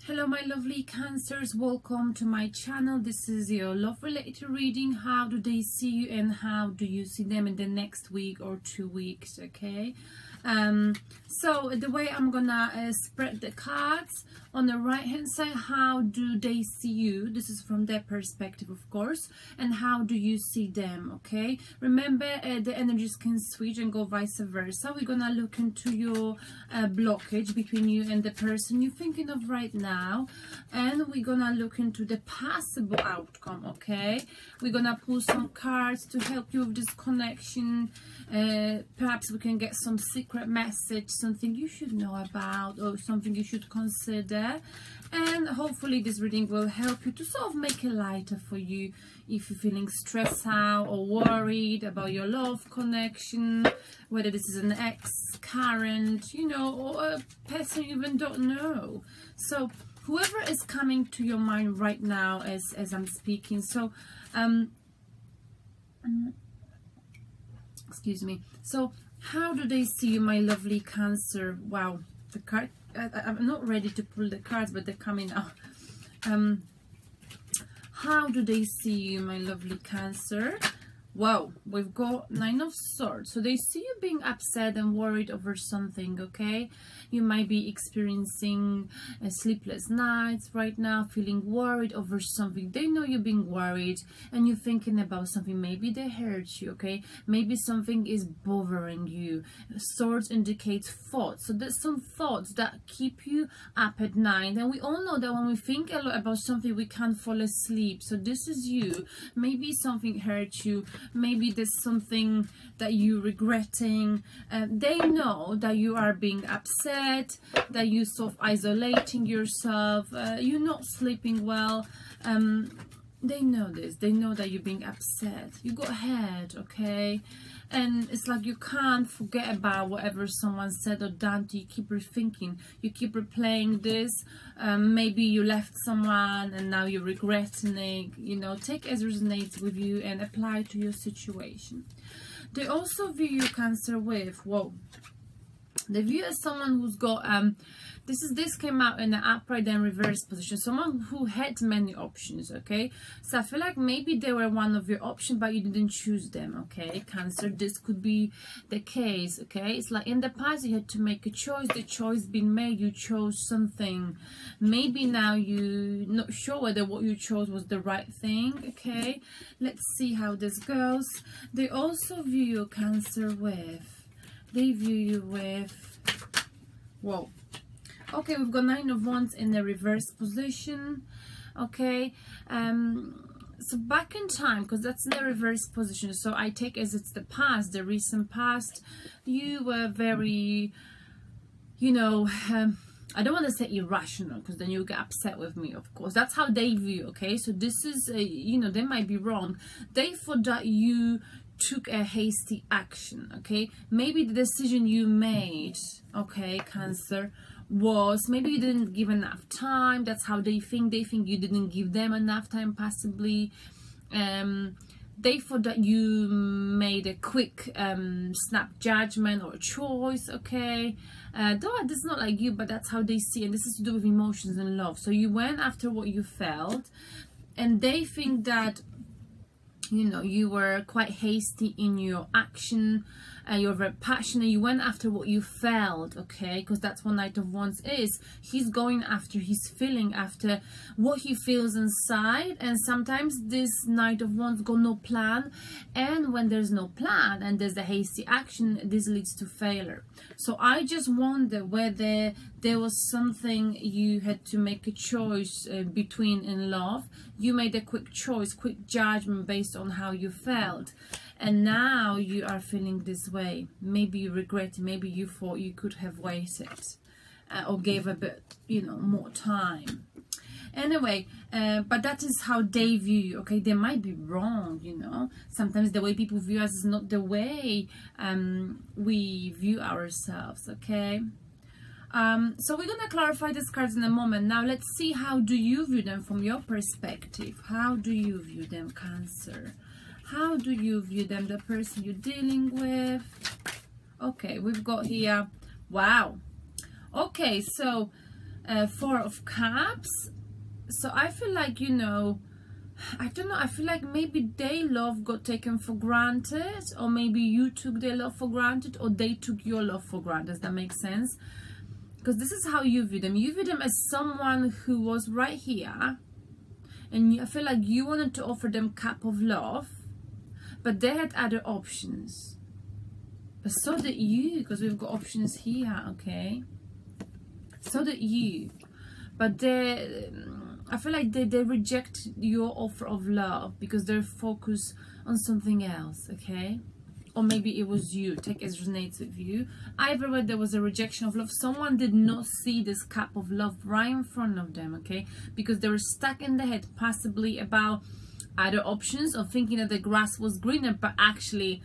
Hello my lovely Cancers, welcome to my channel. This is your love related reading. How do they see you and how do you see them in the next week or 2 weeks? Okay, so the way I'm gonna spread the cards on the right hand side, how do they see you? This is from their perspective, of course, and how do you see them? Okay, remember the energies can switch and go vice versa. We're gonna look into your blockage between you and the person you're thinking of right now, and we're gonna look into the possible outcome. Okay, we're gonna pull some cards to help you with this connection. Perhaps we can get some secret message, something you should know about or something you should consider, and hopefully this reading will help you to sort of make it lighter for you if you're feeling stressed out or worried about your love connection, whether this is an ex, current, you know, or a person you even don't know. So whoever is coming to your mind right now as I'm speaking, so excuse me, so how do they see you, my lovely Cancer? Wow, the card, I'm not ready to pull the cards, but they're coming out. How do they see you, my lovely Cancer? Wow, we've got Nine of Swords. So they see you being upset and worried over something, okay? You might be experiencing sleepless nights right now, feeling worried over something. They know you're being worried and you're thinking about something. Maybe they hurt you, okay? Maybe something is bothering you. Swords indicates thoughts. So there's some thoughts that keep you up at night. And we all know that when we think a lot about something, we can't fall asleep. So this is you. Maybe something hurt you. Maybe there's something that you're regretting. They know that you are being upset, that you're sort of isolating yourself, you're not sleeping well. They know this. They know that you're being upset. You got hurt, okay? And it's like you can't forget about whatever someone said or done to you. Keep rethinking. You keep replaying this. Maybe you left someone and now you're regretting it. You know, take as resonates with you and apply to your situation. They also view you, Cancer, with, whoa, they view you as someone who's got this came out in the upright and reverse position, someone who had many options, okay? So I feel like maybe they were one of your options but you didn't choose them, okay, Cancer? This could be the case, okay? It's like in the past you had to make a choice, the choice been made, you chose something. Maybe now you're not sure whether what you chose was the right thing, okay? Let's see how this goes. They also view you, Cancer, with, they view you with, whoa, okay, we've got Nine of Wands in the reverse position, okay? So back in time, because that's in the reverse position, so I take as it's the past, the recent past, you were very, you know, I don't want to say irrational because then you'll get upset with me, of course. That's how they view, okay? So this is, you know, they might be wrong. They thought that you took a hasty action, okay? Maybe the decision you made, okay, Cancer, was maybe you didn't give enough time. That's how they think. They think you didn't give them enough time, possibly. They thought that you made a quick snap judgment or choice, okay? Though it's not like you, but that's how they see, and this is to do with emotions and love. So you went after what you felt, and they think that, you know, you were quite hasty in your action. You're very passionate. You went after what you felt, okay? Because that's what Knight of Wands is. He's going after, he's feeling after what he feels inside. And sometimes this Knight of Wands got no plan. And when there's no plan and there's a hasty action, this leads to failure. So I just wonder whether there was something you had to make a choice between in love. You made a quick choice, quick judgment based on how you felt. And now you are feeling this way. Maybe you regret it. Maybe you thought you could have waited or gave a bit, you know, more time. Anyway, but that is how they view you, okay? They might be wrong, you know. Sometimes the way people view us is not the way we view ourselves, okay? So we're gonna clarify these cards in a moment. Now let's see, how do you view them from your perspective? How do you view them, Cancer? How do you view them, the person you're dealing with? Okay, we've got here, wow. Okay, so Four of Cups. So I feel like, you know, I don't know, I feel like maybe their love got taken for granted, or maybe you took their love for granted, or they took your love for granted. Does that make sense? Because this is how you view them. You view them as someone who was right here, and I feel like you wanted to offer them cup of love, but they had other options. But so did you, because we've got options here, okay? So did you. But I feel like they reject your offer of love because they're focused on something else, okay? Or maybe it was you. Take as resonates with you. Either way, there was a rejection of love. Someone did not see this cup of love right in front of them, okay? Because they were stuck in the head, possibly about other options, or thinking that the grass was greener, but actually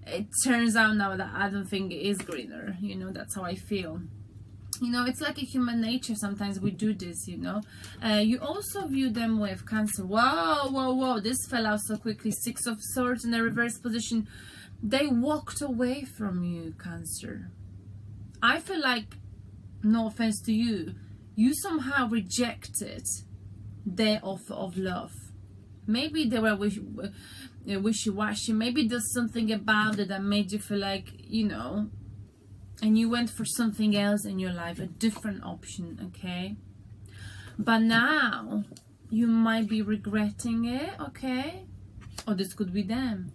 it turns out now that I don't think it is greener. You know, that's how I feel. You know, it's like a human nature. Sometimes we do this, you know. You also view them with Cancer. Whoa, whoa, whoa. This fell out so quickly. Six of Swords in the reverse position. They walked away from you, Cancer. I feel like, no offense to you, you somehow rejected their offer of love. Maybe they were wishy-washy. Maybe there's something about it that made you feel like, you know, and you went for something else in your life, a different option, okay? But now you might be regretting it, okay? Or this could be them.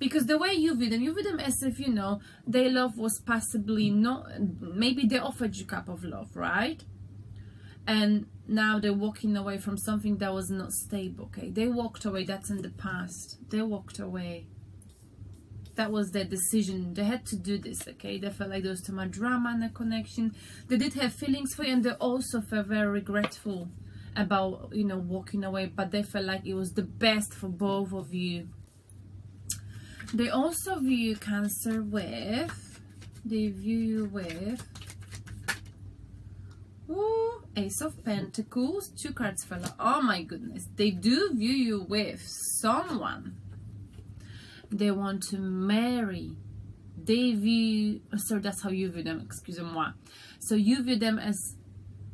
Because the way you view them as if, you know, their love was possibly not, maybe they offered you a cup of love, right? And now they're walking away from something that was not stable, okay? They walked away, that's in the past. They walked away. That was their decision. They had to do this, okay? They felt like there was too much drama in the connection. They did have feelings for you, and they also felt very regretful about, you know, walking away. But they felt like it was the best for both of you. They also view you, Cancer, with... They view you with... Ooh, Ace of Pentacles. 2 cards fell out. Oh my goodness. They do view you with someone they want to marry. They view, sorry, that's how you view them, excusez-moi. So you view them as,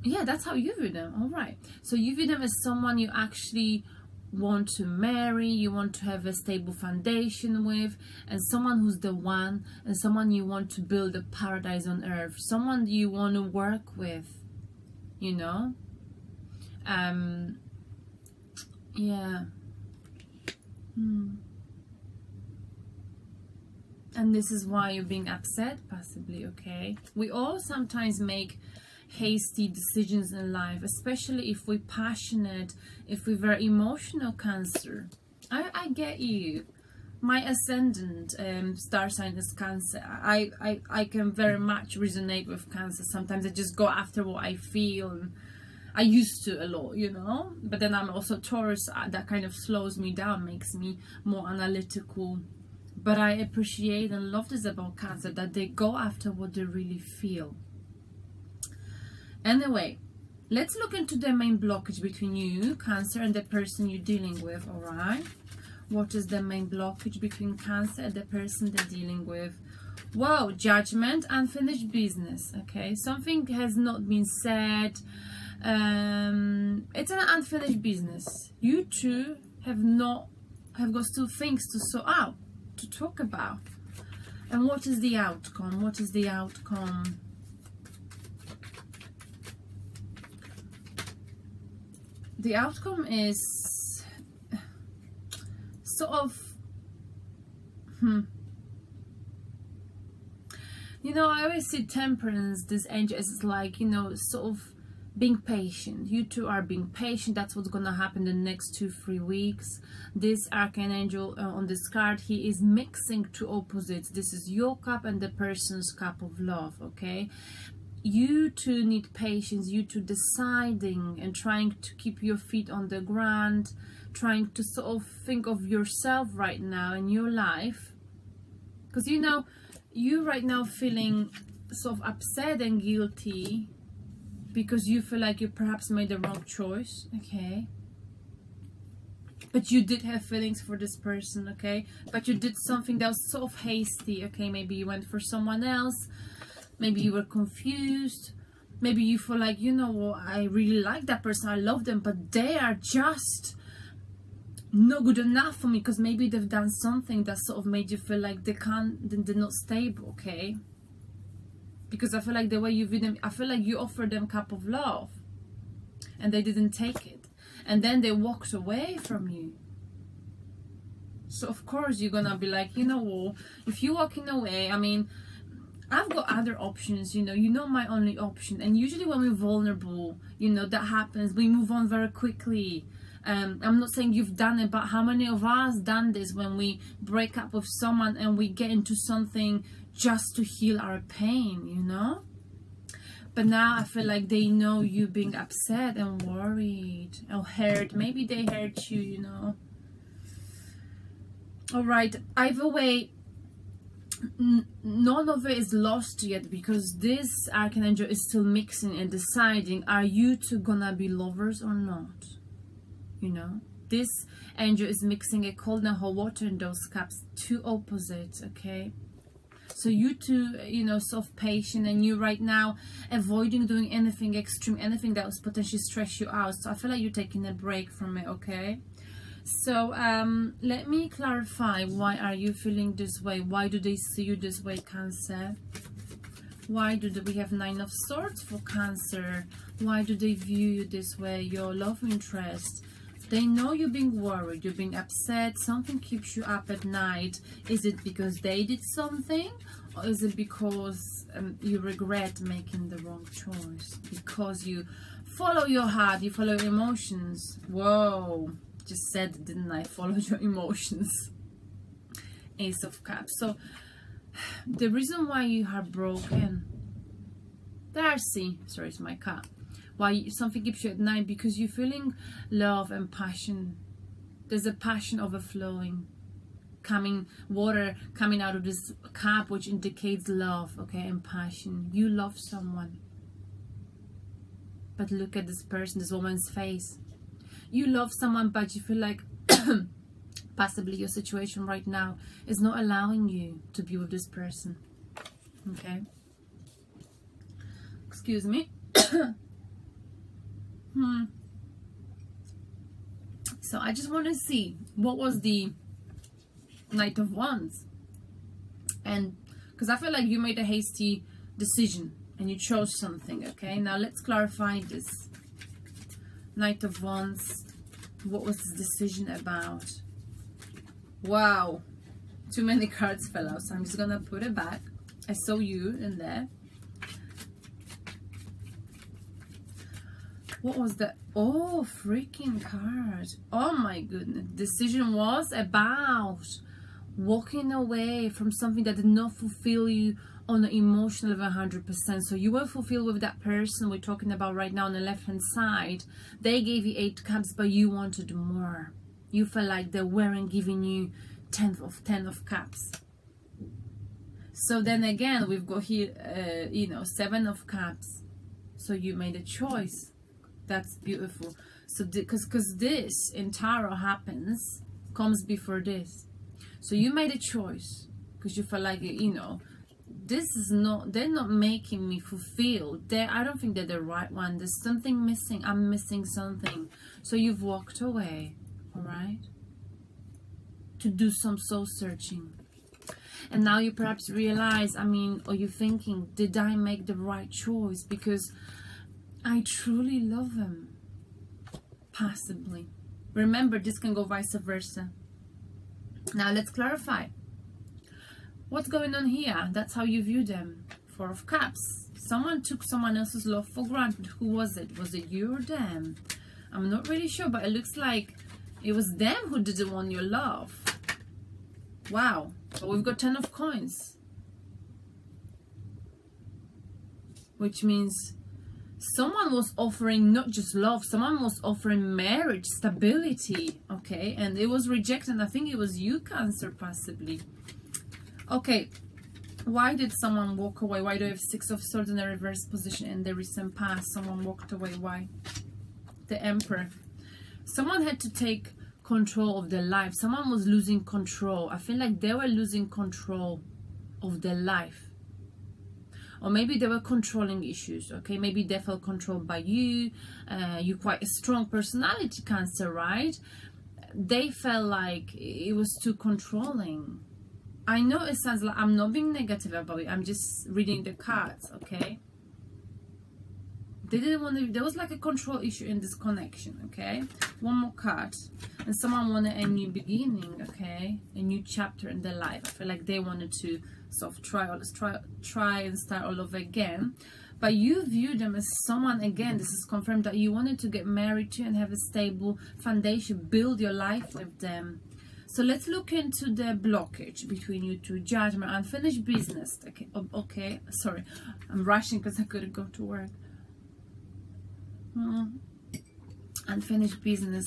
yeah, that's how you view them, all right. So you view them as someone you actually want to marry, you want to have a stable foundation with, and someone who's the one, and someone you want to build a paradise on earth, someone you want to work with, you know. Yeah. And this is why you're being upset, possibly, okay? We all sometimes make hasty decisions in life, especially if we're passionate, if we're very emotional, Cancer. I get you. My ascendant star sign is Cancer. I can very much resonate with Cancer. Sometimes I just go after what I feel. I used to a lot, you know? But then I'm also Taurus. That kind of slows me down, makes me more analytical. But I appreciate and love this about Cancer, that they go after what they really feel. Anyway, let's look into the main blockage between you, Cancer, and the person you're dealing with, alright? What is the main blockage between Cancer and the person they're dealing with? Whoa, Judgment, unfinished business, okay? Something has not been said. It's an unfinished business. You two have got still things to sort out, to talk about. And what is the outcome? What is the outcome? The outcome is sort of you know, I always see Temperance, this angel, as like, you know, sort of being patient. You two are being patient. That's what's gonna happen the next 2-3 weeks. This archangel on this card, he is mixing two opposites. This is your cup and the person's cup of love, okay? You two need patience. You two deciding and trying to keep your feet on the ground, trying to sort of think of yourself right now in your life, because you know, you right now feeling sort of upset and guilty because you feel like you perhaps made the wrong choice, okay? But you did have feelings for this person, okay? But you did something that was sort of hasty, okay? Maybe you went for someone else, maybe you were confused, Maybe you feel like, you know what, I really like that person, I love them, but they are just not good enough for me, because maybe they've done something that sort of made you feel like they're not stable, okay? Because I feel like the way you view them, I feel like you offered them a cup of love and they didn't take it, and then they walked away from you. So of course you're gonna be like, you know what, if you're walking away, I mean, I've got other options, you know my only option. And usually when we're vulnerable, that happens, we move on very quickly. I'm not saying you've done it, but how many of us done this when we break up with someone and we get into something just to heal our pain, But now I feel like they know you being upset and worried or hurt. Maybe they hurt you, All right, either way, none of it is lost yet, because this archangel is still mixing and deciding, are you two gonna be lovers or not? This angel is mixing a cold and hot water in those cups, two opposites, okay? So you two, sort of patient, and you right now avoiding doing anything extreme, anything that was potentially stress you out. So I feel like you're taking a break from it, okay? So let me clarify, why are you feeling this way? Why do they see you this way, Cancer? Why do we have 9 of Swords for Cancer? Why do they view you this way, your love interest? They know you're being worried, you're being upset, something keeps you up at night. Is it because they did something? Or is it because you regret making the wrong choice? Because you follow your heart, you follow your emotions. Whoa, just said, didn't I? Follow your emotions. Ace of Cups. So the reason why you are broken, Darcy, sorry, it's my cat. Why something keeps you at night, because you're feeling love and passion. There's a passion overflowing, water coming out of this cup, which indicates love, okay, and passion. You love someone, but look at this person, this woman's face. You love someone, but you feel like possibly your situation right now is not allowing you to be with this person, okay? Excuse me. So I just want to see what was the Knight of Wands, and because I feel like you made a hasty decision and you chose something, okay? Now let's clarify this. Knight of Wands, what was this decision about? Wow, too many cards fell out, so I'm just gonna put it back. I saw you in there. What was that? Oh, freaking card. Oh my goodness. Decision was about walking away from something that did not fulfill you on an emotional level 100%. So you were fulfilled with that person we're talking about right now on the left hand side. They gave you 8 cups, but you wanted more. You felt like they weren't giving you 10 of cups. So then again, we've got here, 7 of cups. So you made a choice. That's beautiful. So because this in tarot comes before this. So you made a choice because you felt like, this is not, they're not making me fulfilled. I don't think they're the right one. There's something missing. I'm missing something. So you've walked away, all right, to do some soul searching. And now you perhaps realize, or you're thinking, did I make the right choice? Because I truly love him. Possibly. Remember, this can go vice versa. Now let's clarify. What's going on here? That's how you view them. 4 of Cups. Someone took someone else's love for granted. Who was it? Was it you or them? I'm not really sure, but it looks like it was them who didn't want your love. Wow. But we've got 10 of Coins. Which means someone was offering not just love, someone was offering marriage, stability, okay? And it was rejected. I think it was you, Cancer, possibly. Okay, why did someone walk away? Why do I have 6 of Swords in a reverse position in the recent past? Someone walked away. Why? The Emperor. Someone had to take control of their life. Someone was losing control. I feel like they were losing control of their life. or maybe there were controlling issues, okay? Maybe they felt controlled by you. You're quite a strong personality, Cancer, right? They felt like it was too controlling. I know it sounds like I'm not being negative about it, I'm just reading the cards, okay? They didn't want to, there was like a control issue in this connection, okay? One more card. And someone wanted a new beginning, okay? A new chapter in their life. I feel like they wanted to sort of try and start all over again. But you view them as someone, again, this is confirmed, that you wanted to get married to and have a stable foundation, build your life with them. So let's look into the blockage between you two. Judgment, unfinished business. Okay, okay. Sorry, I'm rushing because I couldn't go to work. Unfinished business.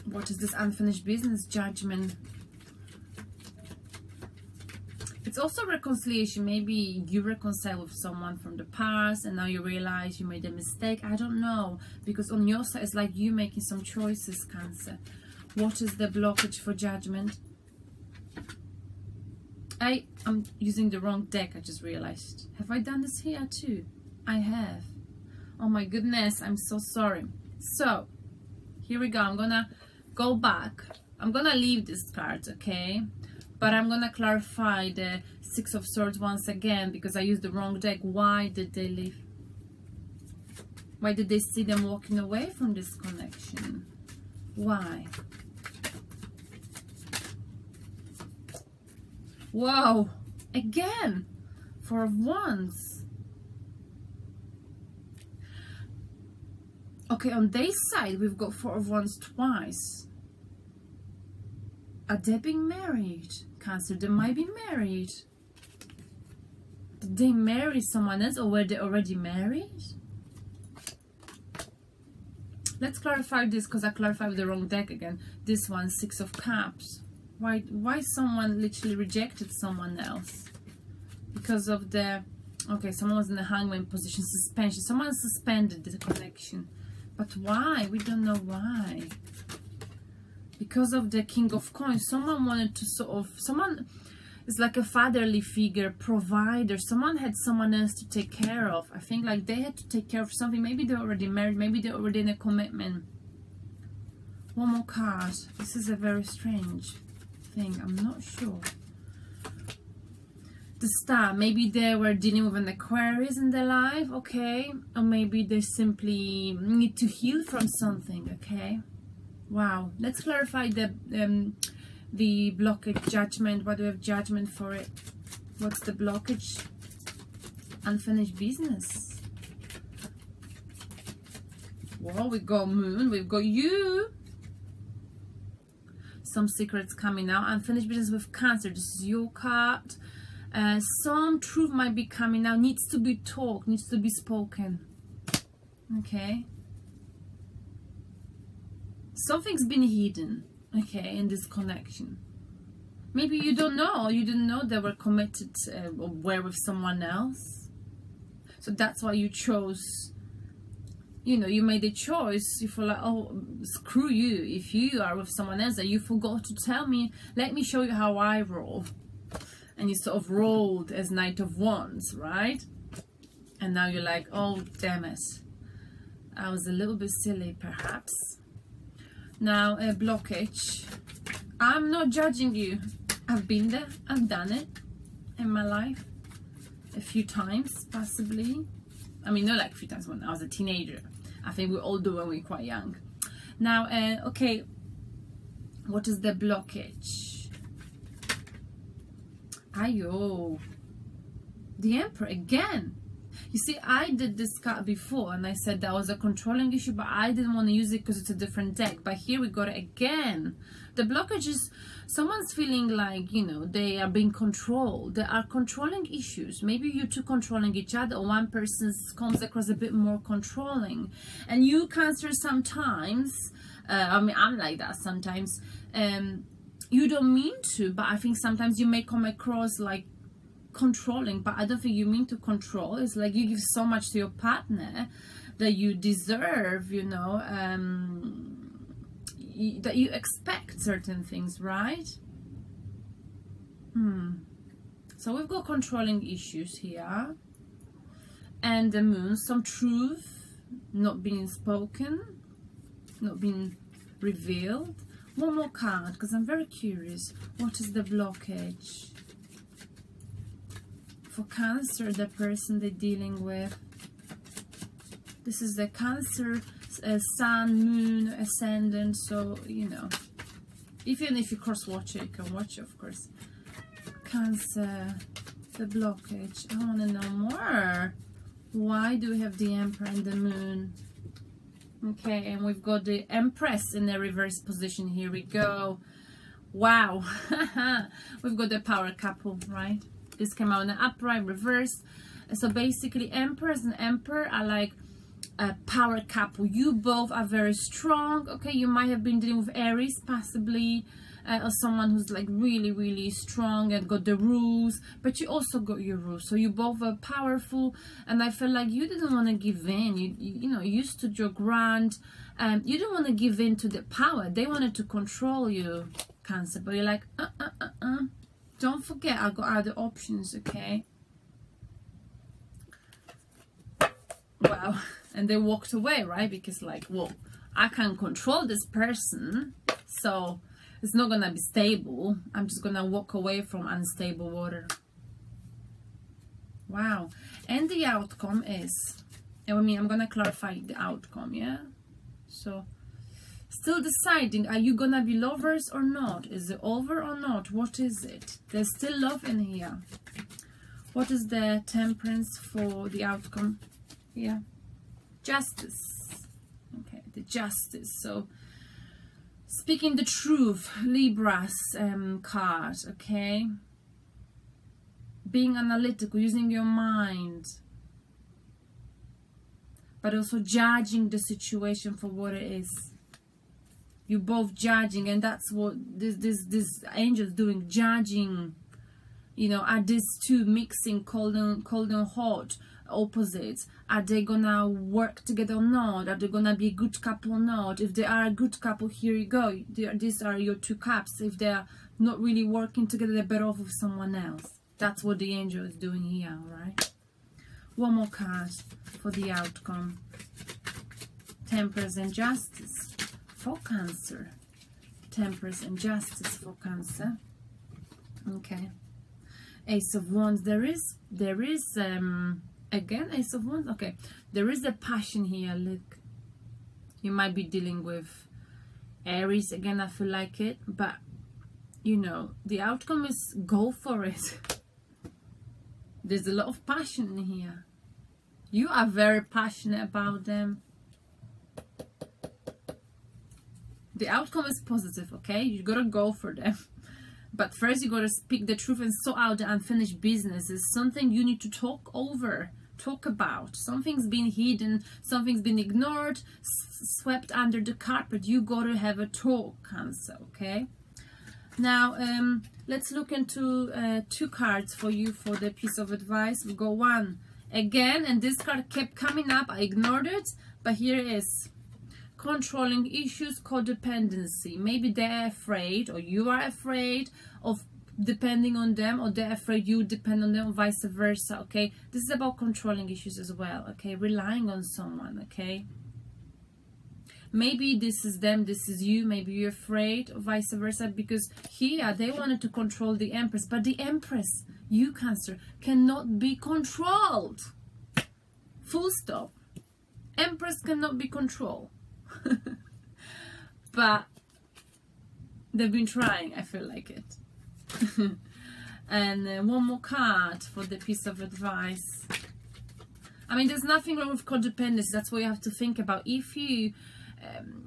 What is this unfinished business? Judgment. It's also reconciliation. Maybe you reconcile with someone from the past and now you realize you made a mistake. I don't know, because on your side it's like you making some choices, Cancer. What is the blockage for Judgment? I'm using the wrong deck, I just realized. Have I done this here too? I have. Oh my goodness, I'm so sorry. So here we go. I'm gonna go back. I'm gonna leave this card, okay? But I'm gonna clarify the Six of Swords once again, because I used the wrong deck. Why did they leave? Why did they see them walking away from this connection? Why? Whoa, again, Four of Wands. Okay, on their side, we've got Four of Wands twice. Are they being married? Cancer, they might be married. Did they marry someone else, or were they already married? Let's clarify this, because I clarified with the wrong deck again. This one, Six of Cups. Why someone literally rejected someone else? Because of the... Okay, someone was in the hangman position, suspension. Someone suspended the connection. But why? We don't know why. Because of the King of Coins, someone wanted to sort of... Someone is like a fatherly figure, provider. Someone had someone else to take care of. I think like they had to take care of something. Maybe they're already married. Maybe they're already in a commitment. One more card. This is a very strange thing. I'm not sure. The Star. Maybe they were dealing with an Aquarius in their life, okay? Or maybe they simply need to heal from something, okay? Wow. Let's clarify the blockage. Judgment. What do we have? Judgment for it? What's the blockage? Unfinished business. Well, we got Moon. We've got you. Some secrets coming out. Unfinished business with Cancer. This is your card. Some truth might be coming out. Needs to be talked. Needs to be spoken. Okay. Something's been hidden. Okay, in this connection. Maybe you don't know. You didn't know they were committed or were with someone else. So that's why you chose. You know, you made a choice. You feel like, oh, screw you. If you are with someone else and you forgot to tell me, let me show you how I roll. And you sort of rolled as Knight of Wands, right? And now you're like, oh, damn it. I was a little bit silly, perhaps. Now, a blockage. I'm not judging you. I've been there. I've done it in my life. A few times, possibly. I mean, not like a few times when I was a teenager. I think we all do when we're quite young. Now, okay. What is the blockage? Ayo. The Emperor again. You see, I did this card before and I said that was a controlling issue, but I didn't want to use it because it's a different deck. But here we got it again. The blockage is someone's feeling like, you know, they are being controlled. There are controlling issues. Maybe you two controlling each other, or one person comes across a bit more controlling. And you, Cancer, sometimes, I mean, I'm like that sometimes. You don't mean to, but I think sometimes you may come across like controlling, but I don't think you mean to control. It's like you give so much to your partner that you deserve, you know, that you expect certain things, right? So we've got controlling issues here. and the Moon, some truth not being spoken, not being revealed. One more card, because I'm very curious. What is the blockage for Cancer, the person they're dealing with? This is the Cancer, Sun, Moon, Ascendant. So, you know, even if you cross-watch it, you can watch it, of course. Cancer, the blockage. I want to know more. Why do we have the Emperor and the Moon? Okay, and we've got the Empress in the reverse position. Here we go. Wow. We've got the power couple, right? This came out in the upright, reverse. So basically, Empress and Emperor are like a power couple. You both are very strong. Okay, you might have been dealing with Aries, possibly, or someone who's like really strong and got the rules, but you also got your rules. So you both are powerful, and I feel like you didn't want to give in. You know, you stood your ground. You didn't want to give in to the power. They wanted to control you, Cancer, but you're like, don't forget, I got other options, okay? Wow. And they walked away, right? Because like, well, I can't control this person, so it's not gonna be stable. I'm just gonna walk away from unstable water. Wow. And the outcome is, I mean, I'm gonna clarify the outcome, yeah? So, still deciding, are you gonna be lovers or not? Is it over or not? What is it? There's still love in here. What is the Temperance for the outcome? Yeah. Justice. Okay, the Justice. So, speaking the truth, Libra's card, okay? Being analytical, using your mind, but also judging the situation for what it is. You both judging, and that's what this angel's doing, judging. You know, are these two mixing, cold and hot, opposites? Are they gonna work together or not? Are they gonna be a good couple or not? If they are a good couple, here you go. These are your two cups. If they are not really working together, they're better off with someone else. That's what the angel is doing here, right? One more card for the outcome. Temperance and Justice for Cancer. Temperance and Justice for Cancer. Okay. Ace of Wands. There is again, Ace of Wands. Okay, there is a passion here. Look, you might be dealing with Aries again. I feel like it, but you know, the outcome is go for it. There's a lot of passion in here. You are very passionate about them. The outcome is positive, okay? You gotta go for them. But first you gotta speak the truth and sort out the unfinished business. It's something you need to talk over, talk about. Something's been hidden, something's been ignored, swept under the carpet. You gotta have a talk, Cancer, okay? Now, let's look into two cards for you for the piece of advice. We've got one again, and this card kept coming up. I ignored it, but here it is. Controlling issues, codependency. Maybe they're afraid, or you are afraid of depending on them, or they're afraid you depend on them, or vice versa, okay? This is about controlling issues as well, okay? Relying on someone, okay? Maybe this is them, this is you. Maybe you're afraid, or vice versa, because here they wanted to control the Empress, but the Empress, you Cancer, cannot be controlled. Full stop. Empress cannot be controlled. But they've been trying, I feel like it. And one more card for the piece of advice. I mean, there's nothing wrong with codependency. That's what you have to think about. If you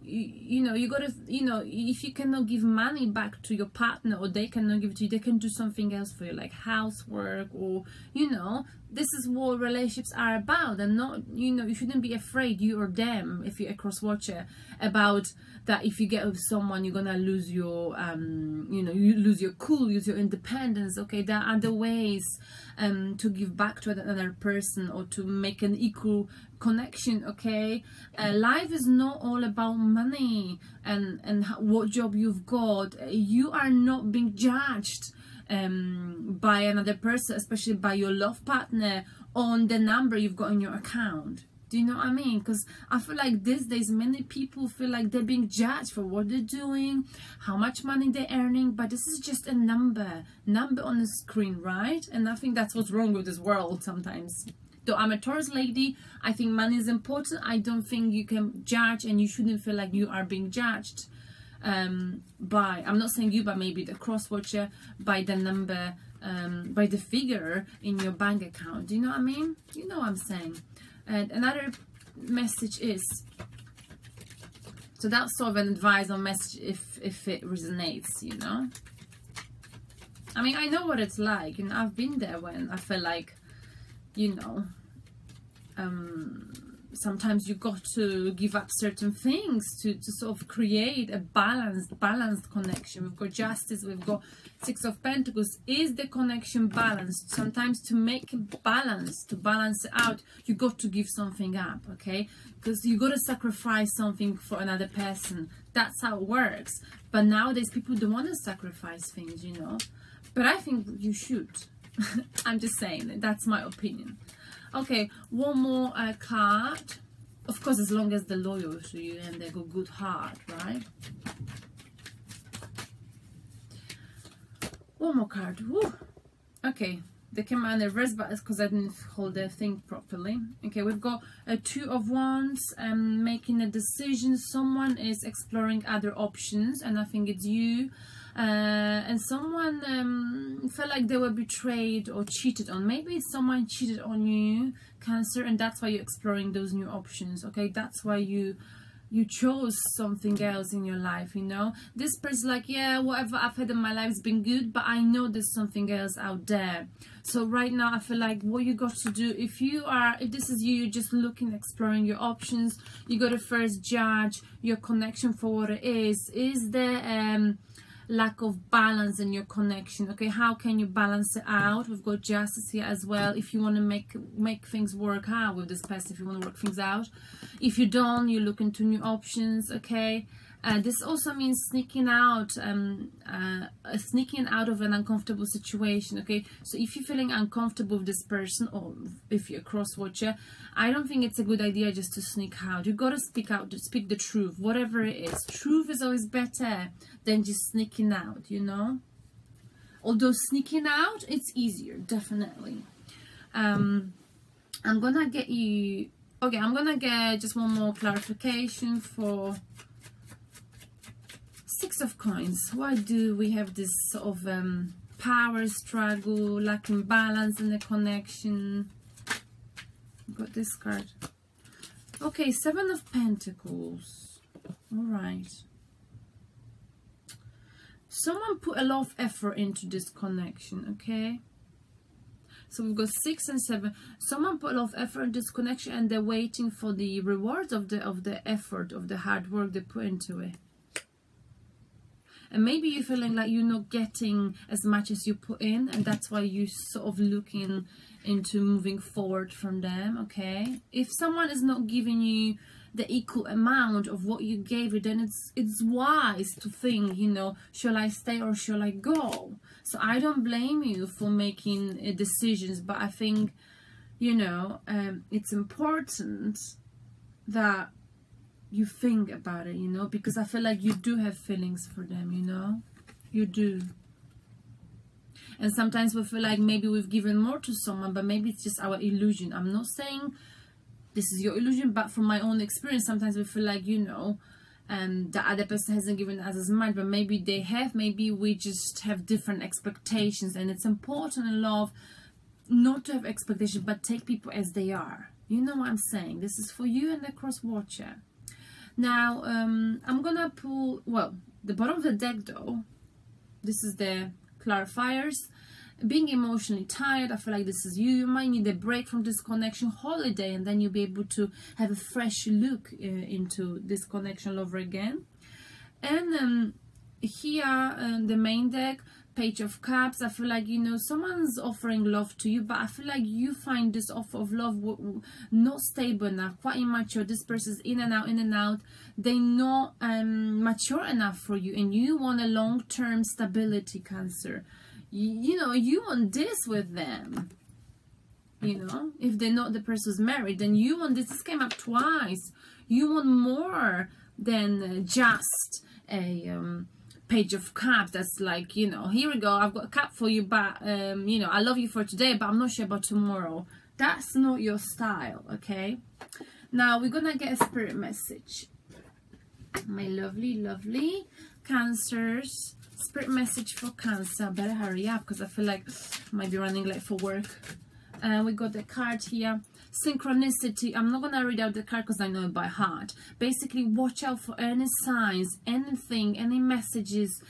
you know, you gotta, you know, if you cannot give money back to your partner, or they cannot give it to you, they can do something else for you, like housework, or, you know, this is what relationships are about. And not, you know, you shouldn't be afraid, you or them, if you're a cross-watcher, about that. If you get with someone, you're gonna lose your you know, you lose your cool, lose your independence. Okay, there are other ways to give back to another person, or to make an equal connection. Okay, life is not all about money and what job you've got. You are not being judged by another person, especially by your love partner, on the number you've got in your account. Do you know what I mean? Because I feel like these days many people feel like they're being judged for what they're doing, how much money they're earning, but this is just a number on the screen, right? And I think that's what's wrong with this world sometimes. Though I'm a Taurus lady, I think money is important. I don't think you can judge, and you shouldn't feel like you are being judged by, I'm not saying you, but maybe the cross-watcher, by the number, by the figure in your bank account. Do you know what I mean? You know what I'm saying. And another message is, so that's sort of an advice or message if it resonates, you know. I mean, I know what it's like, and I've been there when I feel like, you know, sometimes you got to give up certain things to sort of create a balanced connection. We've got Justice, we've got Six of Pentacles. Is the connection balanced? Sometimes to make it balanced, to balance it out, you got to give something up, okay? Because you got to sacrifice something for another person. That's how it works. But nowadays people don't want to sacrifice things, you know. But I think you should. I'm just saying, that's my opinion. Okay, one more card. Of course, as long as they're loyal to you and they got good heart, right? One more card. Woo. Okay, they came out in reverse, but it's because I didn't hold the thing properly. Okay, we've got a Two of Wands, making a decision. Someone is exploring other options, and I think it's you. And someone felt like they were betrayed or cheated on. Maybe someone cheated on you, Cancer, and that's why you're exploring those new options. Okay, that's why you chose something else in your life, you know. This person's like, yeah, whatever I've had in my life has been good, but I know there's something else out there. So right now I feel like what you got to do, if this is you, you're just looking, exploring your options, you got to first judge your connection for what it is. Is there lack of balance in your connection? Okay, how can you balance it out? We've got Justice here as well. If you want to make things work out with this person, if you want to work things out. If you don't, you look into new options. Okay, this also means sneaking out of an uncomfortable situation. Okay, so if you're feeling uncomfortable with this person, or if you're a cross-watcher, I don't think it's a good idea just to sneak out. You got to speak out, to speak the truth, whatever it is. Truth is always better than just sneaking out, you know. Although sneaking out, it's easier, definitely. I'm gonna get you. Okay, I'm gonna get just one more clarification for Six of Coins. Why do we have this sort of power struggle, lacking balance in the connection? Got this card. Okay, Seven of Pentacles. All right. Someone put a lot of effort into this connection, okay? So we've got 6 and 7. Someone put a lot of effort in this connection, and they're waiting for the rewards of the effort, of the hard work they put into it. And maybe you're feeling like you're not getting as much as you put in, and that's why you're sort of looking into moving forward from them, okay? If someone is not giving you the equal amount of what you gave it, then it's wise to think, you know, shall I stay or shall I go? So I don't blame you for making decisions, but I think, you know, it's important that you think about it, you know, because I feel like you do have feelings for them, you know, you do. And sometimes we feel like maybe we've given more to someone, but maybe it's just our illusion. I'm not saying this is your illusion, but from my own experience, sometimes we feel like, you know, the other person hasn't given us as much, but maybe they have. Maybe we just have different expectations, and it's important in love not to have expectations, but take people as they are. You know what I'm saying? This is for you and the cross-watcher. Now, I'm gonna pull, well, the bottom of the deck though. This is the clarifiers. Being emotionally tired, I feel like this is you. You might need a break from this connection, holiday, and then you'll be able to have a fresh look into this connection all over again. And here, the main deck, Page of Cups. I feel like, you know, someone's offering love to you, but I feel like you find this offer of love not stable enough, quite immature. This person's in and out, in and out. They're not mature enough for you, and you want a long-term stability, Cancer. you know, you want this with them. You know, if they're not, the person's married, then you want this. This came up twice. You want more than just a page of cups that's like, you know, here we go, I've got a cup for you, but you know, I love you for today, but I'm not sure about tomorrow. That's not your style. Okay, now we're gonna get a spirit message, my lovely Cancers. Spirit message for Cancer. Better hurry up because I feel like I might be running late for work. We got the card here, synchronicity. I'm not gonna read out the card because I know it by heart. Basically, watch out for any signs, anything, any messages,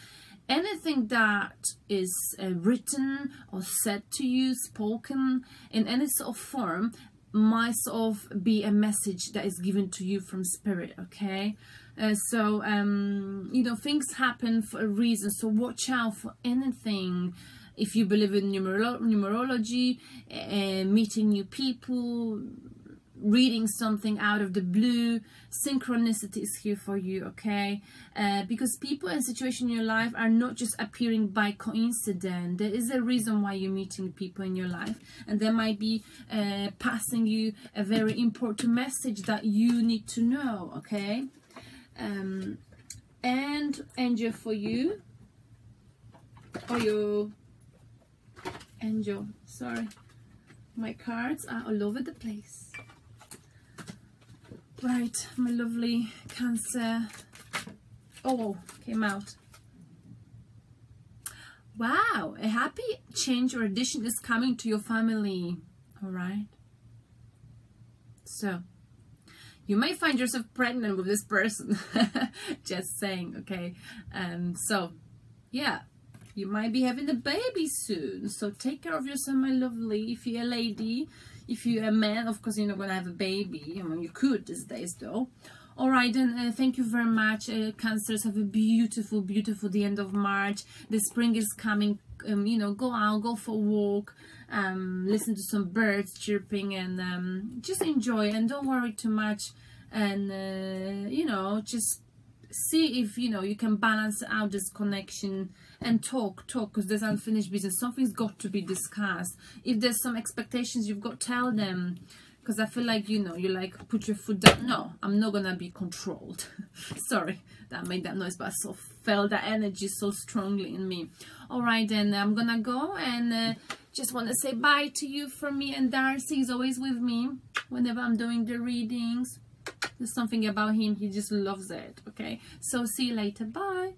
anything that is written or said to you, spoken in any sort of form, might sort of be a message that is given to you from spirit. Okay, so you know, things happen for a reason, so watch out for anything. If you believe in numerology, meeting new people, reading something out of the blue, synchronicity is here for you. Okay, because people and situations in your life are not just appearing by coincidence. There is a reason why you're meeting people in your life, and they might be passing you a very important message that you need to know. Okay, and angel for you, or your angel, sorry, my cards are all over the place. Right, my lovely Cancer. Oh, came out. Wow, a happy change or addition is coming to your family. All right, so you may find yourself pregnant with this person. Just saying. Okay, so yeah, you might be having a baby soon, so take care of yourself, my lovely. If you're a lady, if you're a man, of course you're not gonna have a baby. I mean, you could these days though. All right, then thank you very much, Cancers. Have a beautiful the end of March. The spring is coming. You know, go out, go for a walk, listen to some birds chirping, and just enjoy, and don't worry too much, and you know, just see if, you know, you can balance out this connection and talk, because there's unfinished business. Something's got to be discussed. If there's some expectations, you've got to tell them, because I feel like, you know, you like put your foot down. No, I'm not gonna be controlled. Sorry that made that noise, but I so felt that energy so strongly in me. All right, then I'm gonna go, and just want to say bye to you from me. And Darcy is always with me whenever I'm doing the readings. There's something about him, he just loves it. Okay, so see you later. Bye.